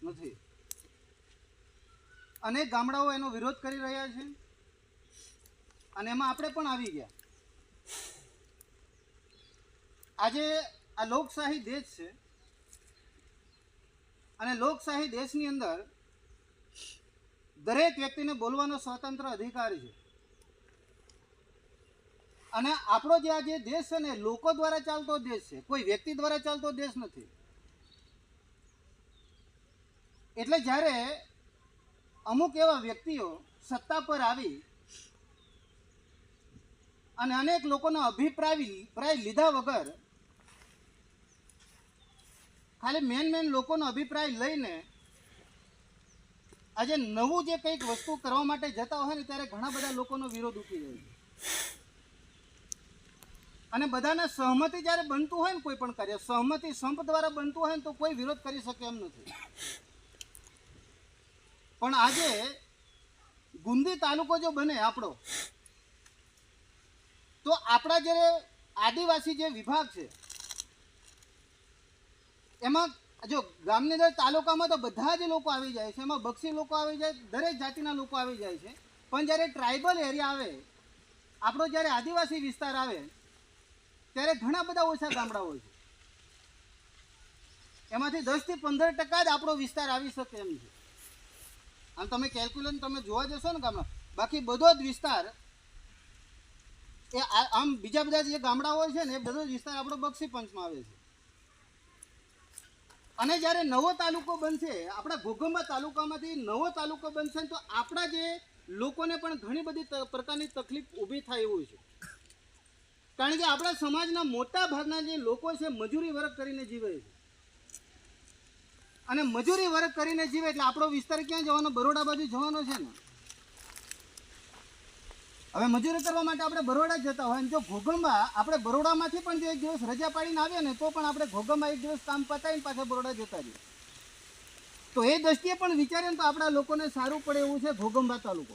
નથી. અનેક ગામડાઓ એનો વિરોધ કરી રહ્યા છે અને એમાં આપણે પણ આવી ગયા. આજે આ લોકશાહી દેશ છે અને લોકશાહી દેશની અંદર દરેક વ્યક્તિને બોલવાનો સ્વતંત્ર અધિકાર છે. અને આપણો જે આ જે દેશ છે ને લોકો દ્વારા ચાલતો દેશ છે, કોઈ વ્યક્તિ દ્વારા ચાલતો દેશ નથી. એટલે જ્યારે અમુક એવા વ્યક્તિઓ સત્તા પર આવી અને અનેક લોકોનો અભિપ્રાય લીધા વગર ખાલી મેન લોકોનો અભિપ્રાય લઈને આજે નવું જે કંઈક વસ્તુ કરવા માટે જતા હોય ને ત્યારે ઘણા બધા લોકોનો વિરોધ ઉઠી જાય છે. અને બધાના સહમતિ જ્યારે બનતું હોય ને કોઈ પણ કાર્ય સહમતિ સંપ દ્વારા બનતું હોય ને તો કોઈ વિરોધ કરી શકે એમ નથી. પણ આજે ગુંદી તાલુકો જો બને આપણો, તો આપણા જે આદિવાસી જે વિભાગ છે એમાં જો ગામની અંદર તાલુકામાં તો બધા જ લોકો આવી જાય છે, એમાં બક્ષી લોકો આવી જાય, દરેક જાતિના લોકો આવી જાય છે. પણ જ્યારે ટ્રાઇબલ એરિયા આવે, આપણો જ્યારે આદિવાસી વિસ્તાર આવે ત્યારે ઘણા બધા ઓછા ગામડાઓ છે. એમાંથી 10 થી 15% જ આપણો વિસ્તાર આવી શકે એમ છે. આમ તમે કેલ્ક્યુલેશન તમે જોવા જશો ને ગામડા, બાકી બધો જ વિસ્તાર એ આમ બીજા બધા જે ગામડાઓ છે ને એ બધો જ વિસ્તાર આપણો બક્ષી પંચમાં આવે છે. અને જ્યારે નવો તાલુકો બનશે, આપણા ઘોઘંબા તાલુકામાંથી નવો તાલુકો બનશે તો આપણા જે લોકોને પણ ઘણી બધી પ્રકારની તકલીફ ઊભી થાય એવું છે. કારણ કે આપણા સમાજના મોટા ભાગના જે લોકો છે મજૂરી વર્ક કરીને જીવે છે. અને મજૂરી વર્ક કરીને જીવે એટલે આપણો વિસ્તાર ક્યાં જવાનો? બરોડા બાજુ જવાનો છે ને. હવે મજૂરી કરવા માટે આપણે બરોડા જતા હોય, જો ઘોઘંબા આપણે બરોડામાંથી પણ જો એક દિવસ રજા પાડીને આવીએ ને તો પણ આપણે ઘોઘંબા એક દિવસ કામ પતાવીને પાછા બરોડા જતા રહીએ. તો એ દ્રષ્ટિએ પણ વિચારીએ તો આપણા લોકોને સારું પડે એવું છે ઘોઘંબા તાલુકો.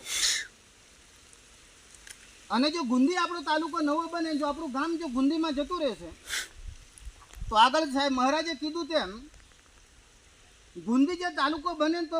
અને જો ગુંદી આપણો તાલુકો નવો બને, જો આપણું ગામ જો ગુંદીમાં જતું રહેશે તો આગળ સાહેબ મહારાજે કીધું તેમ ગુંદી જે તાલુકો બને તો